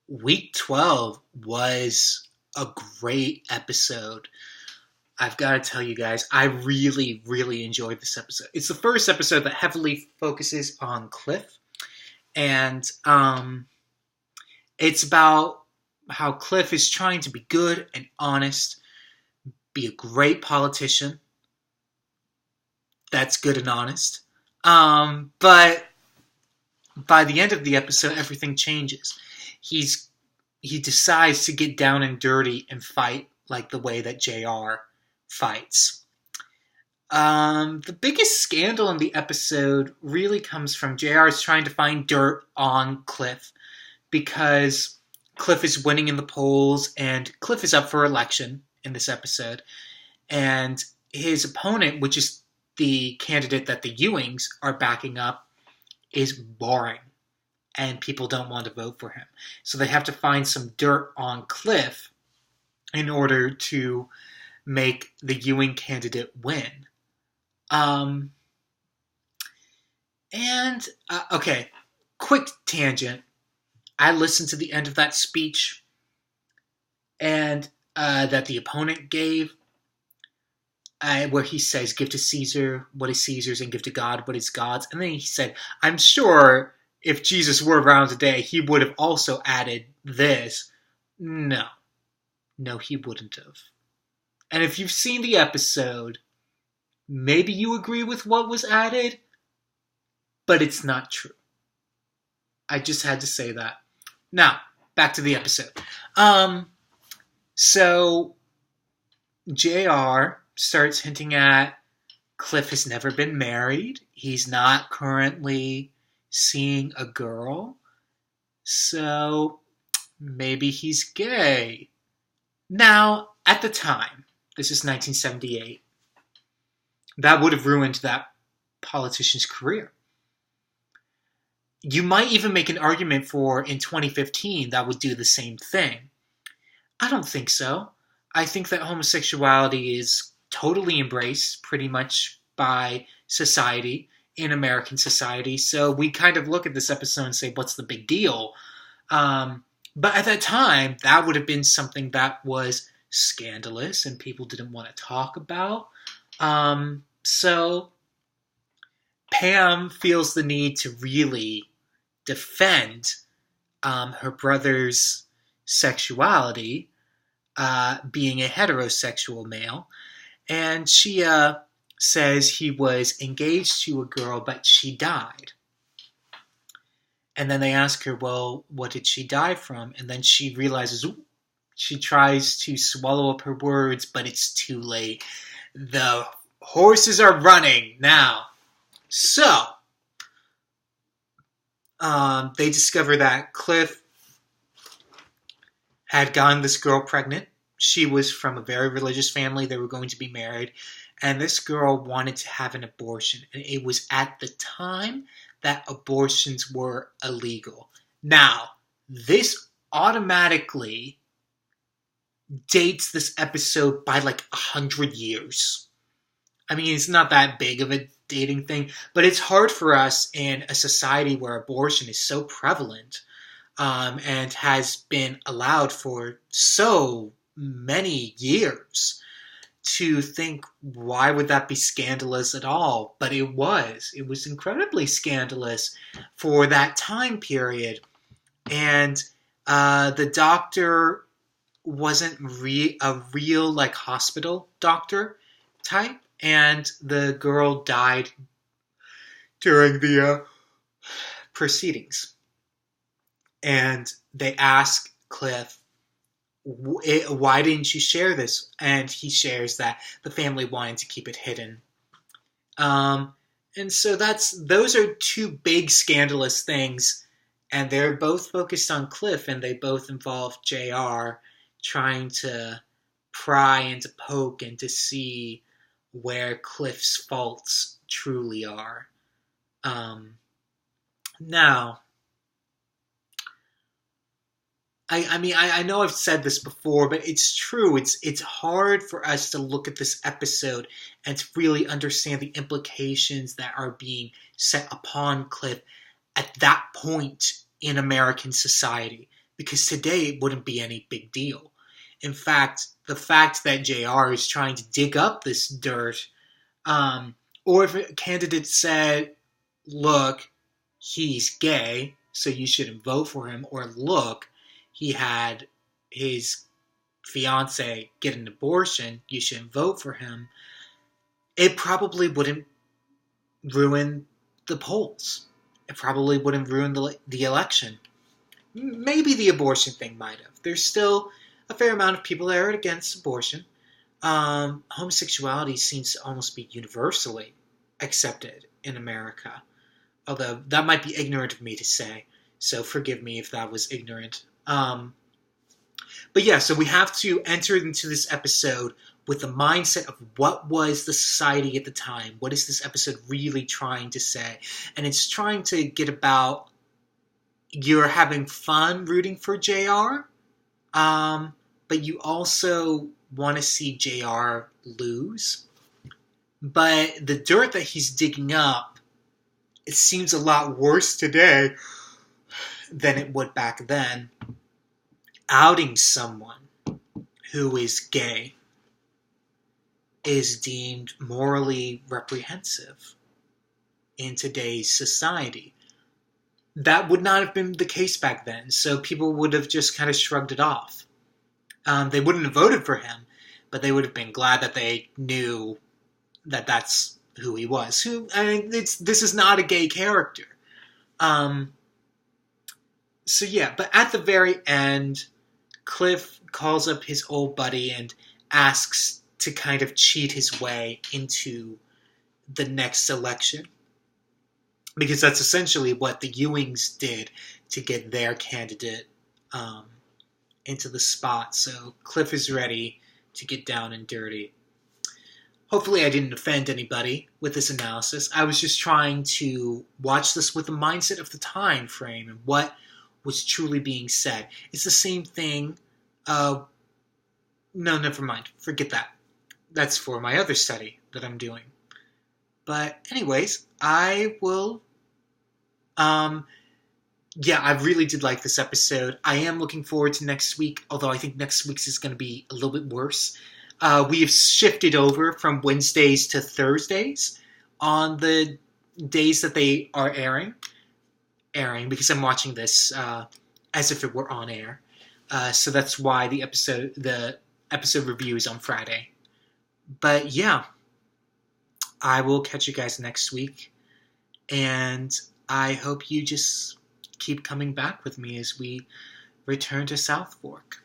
Week 12 was a great episode. I've got to tell you guys, I really, really enjoyed this episode. It's the first episode that heavily focuses on Cliff, and it's about how Cliff is trying to be good and honest, be a great politician. That's good and honest. But by the end of the episode, everything changes. He decides to get down and dirty and fight like the way that JR fights. The biggest scandal in the episode really comes from JR's trying to find dirt on Cliff because Cliff is winning in the polls and Cliff is up for election in this episode. And his opponent, which is the candidate that the Ewings are backing up, is boring. And people don't want to vote for him. So they have to find some dirt on Cliff in order to make the Ewing candidate win. Okay, quick tangent. I listened to the end of that speech and that the opponent gave, where he says, give to Caesar what is Caesar's and give to God what is God's. And then he said, I'm sure if Jesus were around today, he would have also added this. No, he wouldn't have. And if you've seen the episode, maybe you agree with what was added, but it's not true. I just had to say that. Now, back to the episode. So JR starts hinting at Cliff has never been married. He's not currently seeing a girl. So maybe he's gay. Now, at the time, this is 1978, that would have ruined that politician's career. You might even make an argument for, in 2015, that would do the same thing. I don't think so. I think that homosexuality is totally embraced pretty much by society, in American society. So we kind of look at this episode and say, what's the big deal? But at that time, that would have been something that was scandalous and people didn't want to talk about. So Pam feels the need to really defend her brother's sexuality, being a heterosexual male. And she says he was engaged to a girl, but she died. And then they ask her, well, what did she die from? And then she realizes, she tries to swallow up her words, but it's too late. The horses are running now. So, they discover that Cliff had gotten this girl pregnant. She was from a very religious family. They were going to be married. And this girl wanted to have an abortion. And it was at the time that abortions were illegal. Now, this automatically dates this episode by like 100 years. I mean, it's not that big of a dating thing, but it's hard for us in a society where abortion is so prevalent and has been allowed for so many years to think, why would that be scandalous at all? But it was. It was incredibly scandalous for that time period. And the doctor wasn't a real like hospital doctor type. And the girl died during the proceedings. And they ask Cliff, why didn't you share this? And he shares that the family wanted to keep it hidden. And so those are two big scandalous things. And they're both focused on Cliff, and they both involve JR trying to pry and to poke and to see where Cliff's faults truly are. Now, I know I've said this before, but it's true. It's hard for us to look at this episode and to really understand the implications that are being set upon Cliff at that point in American society. because today it wouldn't be any big deal. In fact, the fact that JR is trying to dig up this dirt, or if a candidate said, look, he's gay, so you shouldn't vote for him, or look, he had his fiance get an abortion, you shouldn't vote for him, it probably wouldn't ruin the polls. It probably wouldn't ruin the election. Maybe the abortion thing might have. There's still a fair amount of people that are against abortion. Homosexuality seems to almost be universally accepted in America. Although that might be ignorant of me to say, so forgive me if that was ignorant. But yeah, so we have to enter into this episode with the mindset of what was the society at the time. What is this episode really trying to say? And it's trying to get about you're having fun rooting for JR, but you also want to see JR lose. But the dirt that he's digging up, it seems a lot worse today than it would back then. Outing someone who is gay is deemed morally reprehensive in today's society. That would not have been the case back then, so people would have just kind of shrugged it off. They wouldn't have voted for him, but they would have been glad that they knew that that's who he was. This is not a gay character. So yeah, but at the very end, Cliff calls up his old buddy and asks to kind of cheat his way into the next election. Because that's essentially what the Ewings did to get their candidate into the spot. So Cliff is ready to get down and dirty. Hopefully I didn't offend anybody with this analysis. I was just trying to watch this with the mindset of the time frame and what was truly being said. It's the same thing. No, never mind. Forget that. That's for my other study that I'm doing. But anyways, I will... yeah, I really did like this episode. I am looking forward to next week, although I think next week's is going to be a little bit worse. We have shifted over from Wednesdays to Thursdays on the days that they are airing, because I'm watching this as if it were on air. So that's why the episode review is on Friday. But yeah, I will catch you guys next week, and I hope you just keep coming back with me as we return to South Fork.